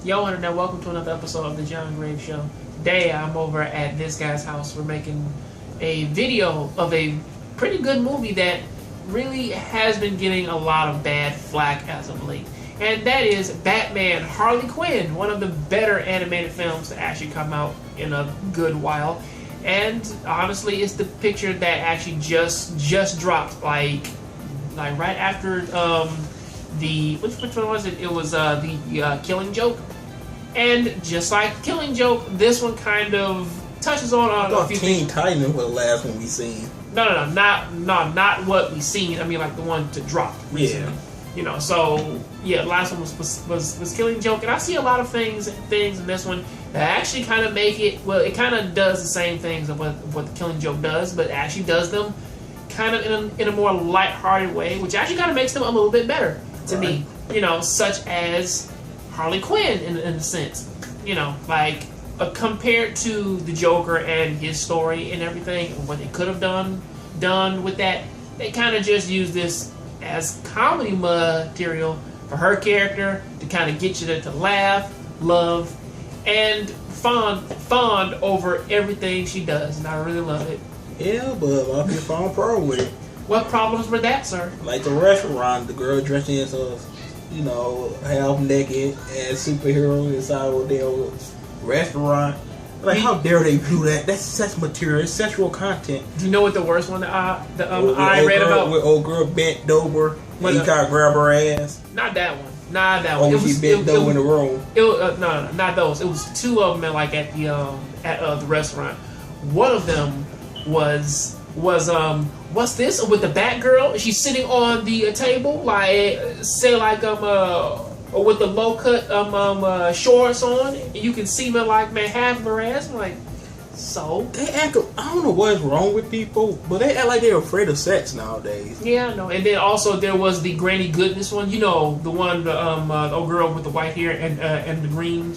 Yo, Internet, welcome to another episode of the Jongravesshow. Today, I'm over at this guy's house. We're making a video of a pretty good movie that really has been getting a lot of bad flack as of late. And that is Batman Harley Quinn, one of the better animated films to actually come out in a good while. And honestly, it's the picture that actually just dropped, like right after which one was it? It was the Killing Joke. And just like Killing Joke, this one kind of touches on a few things. Teen Titans was the last one we seen. No, not what we seen. I mean, like the one to drop recently. Yeah. You know, so yeah, the last one was Killing Joke, and I see a lot of things in this one that actually kind of make it. Well, it kind of does the same things of what the Killing Joke does, but it actually does them kind of in a more lighthearted way, which actually kind of makes them a little bit better to me. You know, such as Harley Quinn in a sense. You know, like compared to the Joker and his story and everything, and what they could have done with that, they kind of just use this as comedy material for her character to kind of get you to laugh, love, and fond over everything she does, and I really love it. Yeah, but a lot of people found a problem with it. What problems were that, sir? Like the restaurant, the girl dressed in as, you know, half naked and superhero inside of their restaurant. Like, how dare they do that? That's sex material, it's sexual content. Do you know what the worst one I read about? Where old girl bent over and he tried to grab her ass. Not that one. Not that one. Or she bent over in the room. No, not those. It was two of them, like at the restaurant. One of them was what's this with the Batgirl? She's sitting on the table, like say like with the low cut shorts on. You can see me like half of her ass. I'm like, so they act. I don't know what's wrong with people, but they act like they're afraid of sex nowadays. Yeah, I know. And then also there was the Granny Goodness one. You know, the one the old girl with the white hair and the green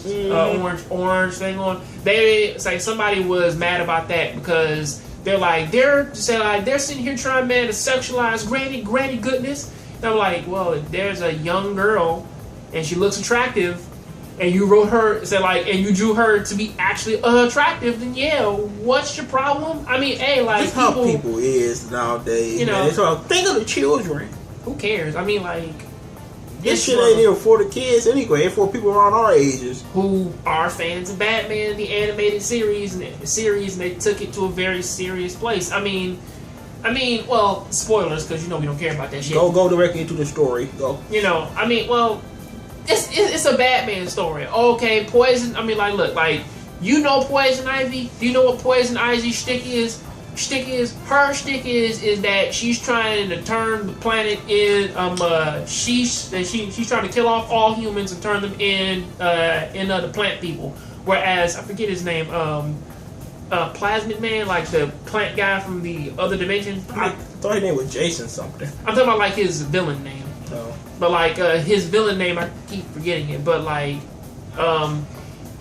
orange thing on. They say somebody was mad about that because they're sitting here trying, man, to sexualize Granny Goodness. And I'm like, well, if there's a young girl and she looks attractive, and you wrote her, and you drew her to be actually attractive, then yeah, what's your problem? I mean, hey, like, that's how people is nowadays. You know, so think of the children. Who cares? I mean, like, this shit ain't even for the kids anyway. It's for people around our ages who are fans of Batman, the animated series, and they took it to a very serious place. I mean, well, spoilers, because you know we don't care about that shit. Go directly into the story. Go. You know, I mean, well, it's a Batman story. Okay, Poison. I mean, like, look, like, you know Poison Ivy. Do you know what Poison Ivy's shtick is? Her shtick is that she's trying to turn the planet in. She's trying to kill off all humans and turn them in the plant people. Whereas I forget his name. Plasmid Man, like the plant guy from the other dimension. I thought his name was Jason something. I'm talking about like his villain name. No. But like his villain name, I keep forgetting it. But like,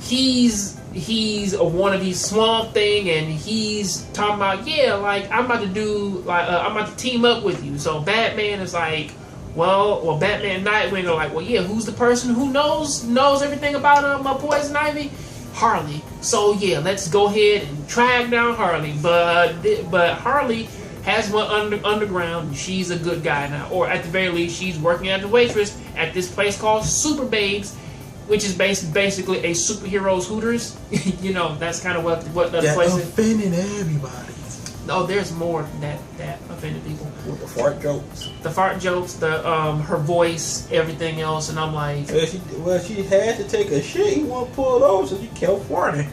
he's a wannabe Swamp Thing, and he's talking about, yeah, like I'm about to team up with you. So Batman is like, well, Batman and Nightwing are like, well, yeah, who's the person who knows everything about Poison Ivy? Harley. So yeah, let's go ahead and track down Harley. But Harley has one underground, and she's a good guy now. Or at the very least, she's working as a waitress at this place called Super Babes, which is basically a superheroes Hooters. You know, that's kind of what the place is. Offending everybody. No, there's more than that offended people. With the fart jokes. The fart jokes, her voice, everything else, and I'm like... She had to take a shit. You want to pull those, so she kept farting.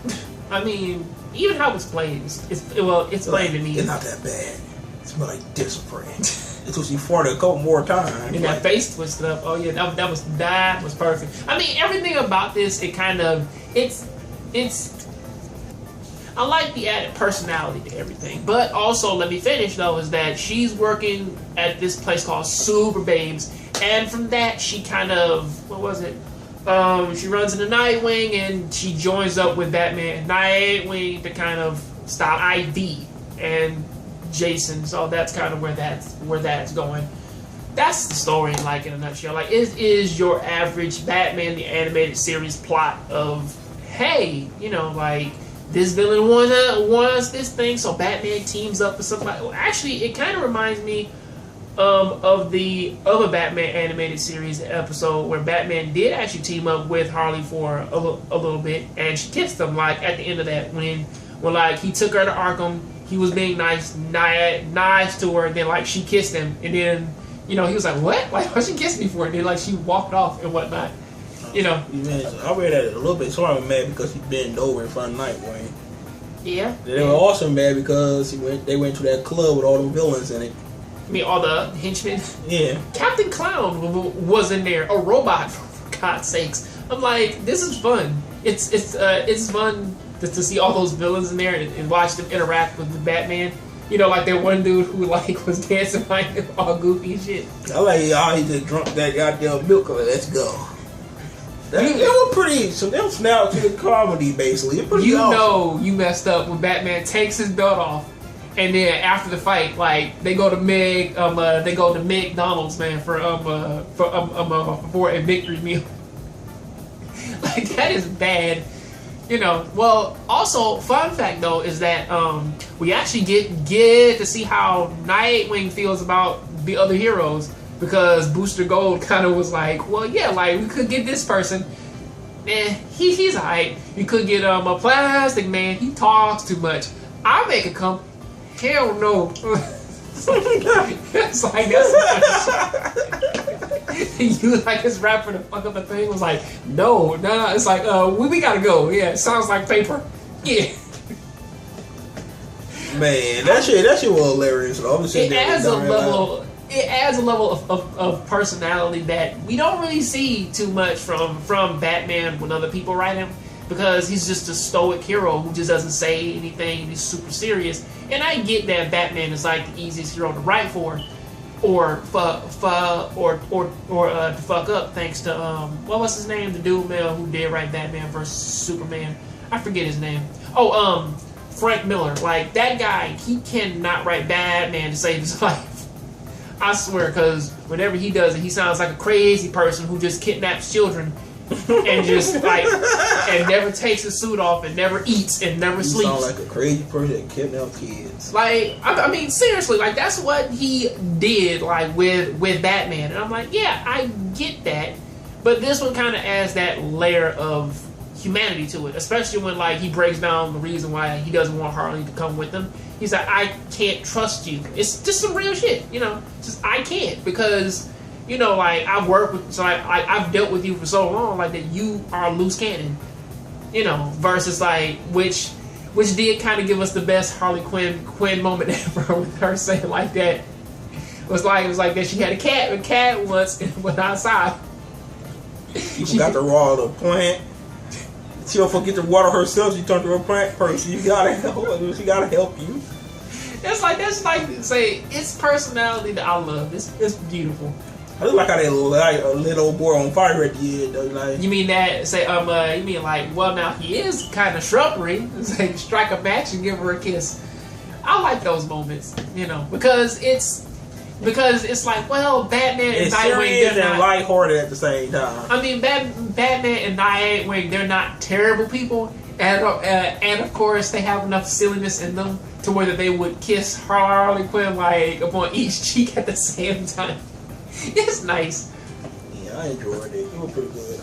I mean, even how it's played, it's played to me. It's not that bad. It smells like discipline. Until she farted a couple more times. And that face twisted up. Oh yeah, that was perfect. I mean, everything about this, I like the added personality to everything. But also, let me finish though, is that she's working at this place called Super Babes, and from that she kind of, what was it? She runs into Nightwing, and she joins up with Batman and Nightwing to kind of stop Ivy and Jason. So that's kind of where that's going. that's the story, like, in a nutshell. Like, it is your average Batman the Animated Series plot of, hey, you know, like, this villain wants this thing, so Batman teams up with somebody. Well, actually, it kind of reminds me of the other Batman Animated Series episode where Batman did actually team up with Harley for a little bit, and she kissed him, like, at the end of that, when like, he took her to Arkham, he was being nice to her, and then, like, she kissed him, and then, you know, he was like, what? Like, why she kissed me for? And then, like, she walked off and whatnot. You know. I read that a little bit, so I'm mad because he bent over in front of Nightwing. Yeah. They were also mad because they went to that club with all the villains in it. I mean, all the henchmen? Yeah. Captain Clown was in there, a robot, for God's sakes. I'm like, this is fun. It's fun to see all those villains in there and watch them interact with the Batman. You know, like that one dude who, like, was dancing like all goofy and shit. I like how he just drunk that goddamn milk. Let's go. They were pretty. So they was now to the comedy, basically. You awesome. Know you messed up when Batman takes his belt off, and then after the fight, like, they go to McDonald's, man, for a victory meal. Like, that is bad. You know, well, also, fun fact, though, is that we actually get to see how Nightwing feels about the other heroes, because Booster Gold kind of was like, well, yeah, like, we could get this person. He's alright. We could get a Plastic Man. He talks too much. I'll make it come. Hell no. It's like, you like this rapper to fuck up the thing was like, no. It's like, we gotta go. Yeah, it sounds like paper. Yeah. Man, that shit was hilarious. It adds a level of personality that we don't really see too much from Batman when other people write him, because he's just a stoic hero who just doesn't say anything and he's super serious. And I get that Batman is like the easiest hero to write for, or to fuck up, thanks to what was his name? The dude who did write Batman vs Superman. I forget his name. Frank Miller. Like, that guy, he cannot write Batman to save his life. I swear, because whenever he does it, he sounds like a crazy person who just kidnaps children and just, like, and never takes his suit off and never eats and never sleeps. You sound like a crazy person that kidnaps kids. Like, I mean, seriously, like, that's what he did, like, with Batman. And I'm like, yeah, I get that. But this one kind of adds that layer of humanity to it, especially when, like, he breaks down the reason why he doesn't want Harley to come with him. He's like, I can't trust you. It's just some real shit, you know. Just, I can't, because, you know, like, I've worked with, so I've dealt with you for so long, like, that you are a loose cannon, you know. Versus, like, which did kind of give us the best Harley Quinn moment ever, with her saying like that. It was like that she had a cat once and went outside. You forgot to water the plant. She don't forget to water herself. She turned to a plant person. You gotta help her. She gotta help you. That's like say, it's personality that I love. It's beautiful. I just like how they light a little boy on fire at the end, though. Like, you mean that? Say you mean like, well, now he is kind of shrubbery. It's like, strike a match and give her a kiss. I like those moments, you know, because it's like, well, Batman and Nightwing, they're not lighthearted at the same time. I mean, Batman and Nightwing, they're not terrible people, and of course they have enough silliness in them to where they would kiss Harley Quinn, like, upon each cheek at the same time. It's nice. Yeah, I enjoyed it. It was pretty good.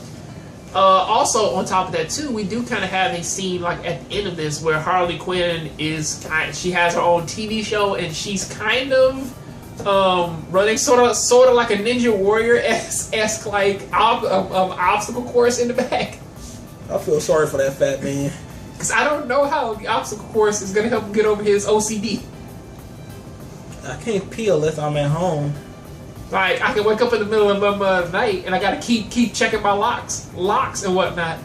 Also, on top of that too, we do kind of have a scene, like, at the end of this where Harley Quinn she has her own TV show, and she's kind of running sort of like a Ninja Warrior-esque like obstacle course in the back. I feel sorry for that fat man, because I don't know how the obstacle course is going to help him get over his OCD. I can't pee unless I'm at home. Like, I can wake up in the middle of the night and I got to keep checking my locks and whatnot.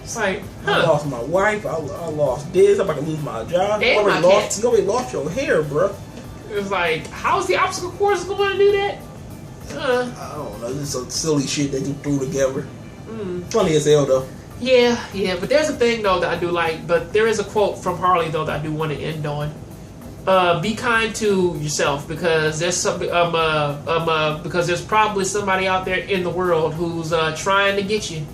It's like, I lost my wife. I lost this. I'm about to lose my job. And my cat. You already lost your hair, bro. It's like, how's the obstacle course going to do that? I don't know. This is some silly shit that you threw together. Funny as hell, though. Yeah. But there's a thing, though, that I do like. But there is a quote from Harley, though, that I do want to end on. be kind to yourself, because there's some because there's probably somebody out there in the world who's trying to get you.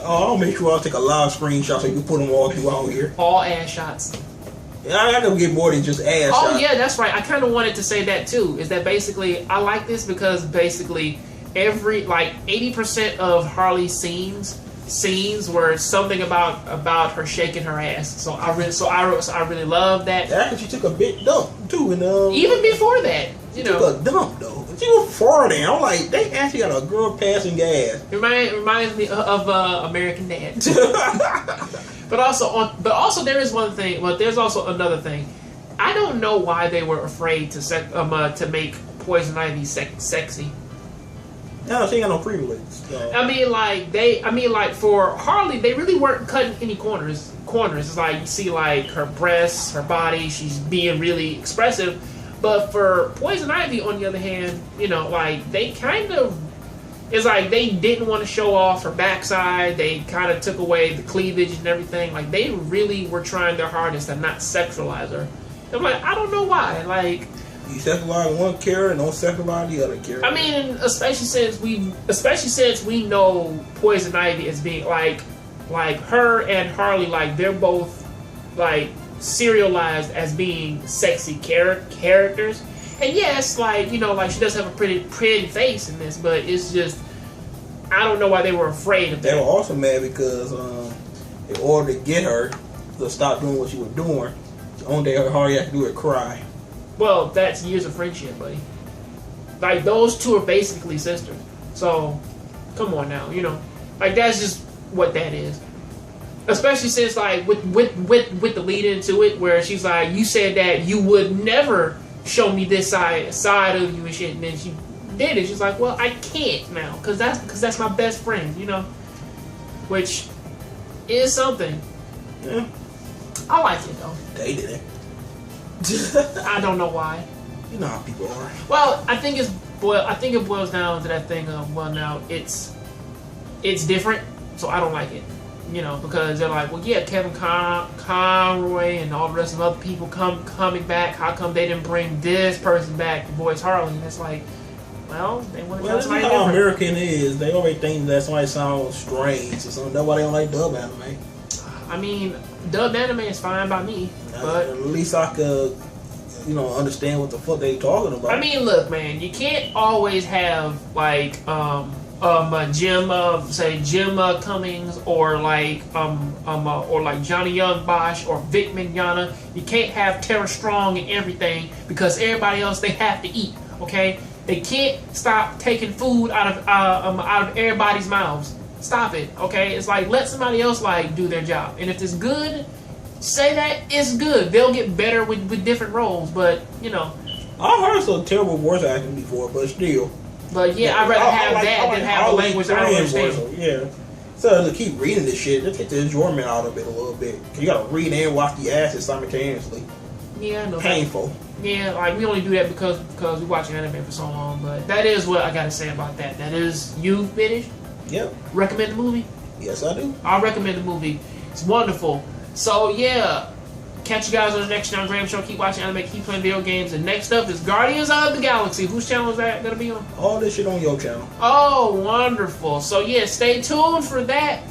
I'll make sure I'll take a live screenshot so you can put them all throughout here. All ass shots. I gotta get more than just ass shots. Oh yeah, that's right. I kind of wanted to say that too. Is that basically I like this because basically every 80% of Harley's scenes were something about her shaking her ass. So I really love that. Yeah, she took a big dump too, and even before that, she took a dump though. She was farting. I'm like, they actually got a girl passing gas. Reminds me of American Dad. But also there is one thing. Well, there's also another thing. I don't know why they were afraid to make Poison Ivy sexy. No, she ain't got no privilege. So. I mean, like for Harley, they really weren't cutting any corners. It's like you see like her breasts, her body. She's being really expressive. But for Poison Ivy, on the other hand, like they kind of, it's like they didn't want to show off her backside. They kind of took away the cleavage and everything. Like they really were trying their hardest to not sexualize her. I'm like, I don't know why. Like, you sexualize one character and don't sexualize the other character. I mean, especially since we know Poison Ivy as being like her and Harley, like they're both like serialized as being sexy characters. And yes, like like she does have a pretty face in this, but it's just I don't know why they were afraid of that. They were also mad because in order to get her to stop doing what she was doing, the only thing Harley had to do is cry. Well, that's years of friendship, buddy. Like those two are basically sisters. So come on now, like that's just what that is. Especially since like with the lead into it, where she's like, you said that you would never show me this side of you and shit, and then she did it. She's like, well, I can't now because that's my best friend, which is something. Yeah, I like it though. They did it. I don't know why. You know how people are. Well, I think it boils down to that thing of, well, now it's different, so I don't like it. Because they're like, well, yeah, Kevin Conroy and all the rest of other people coming back. How come they didn't bring this person back to voice Harley? And it's like, well, they want to. Well, this is how American is. They always think that somebody sounds strange or something. That's why they don't like dub anime. I mean, dub anime is fine by me, but at least I could, understand what the fuck they talking about. I mean, look, man, you can't always have like Jim Cummings or like Johnny Young Bosch or Vic Mignogna. You can't have Tara Strong and everything because everybody else they have to eat. Okay, they can't stop taking food out of everybody's mouths. Stop it. Okay, it's like let somebody else like do their job, and if it's good, say that it's good. They'll get better with different roles, but I heard some terrible voice acting before, but still. But yeah, I'd rather have that than have a language I don't understand. Yeah. So to keep reading this shit, just take the enjoyment out of it a little bit. Cause you gotta read and watch the asses simultaneously. Yeah, I know. Painful. Yeah, like we only do that because we watch anime for so long. But that is what I gotta say about that. That is, you finished? Yep. Recommend the movie? Yes, I do. I'll recommend the movie. It's wonderful. So yeah. Catch you guys on the next Jongravesshow Show. Keep watching anime, keep playing video games. And next up is Guardians of the Galaxy. Whose channel is that going to be on? All this shit on your channel. Oh, wonderful. So yeah, stay tuned for that.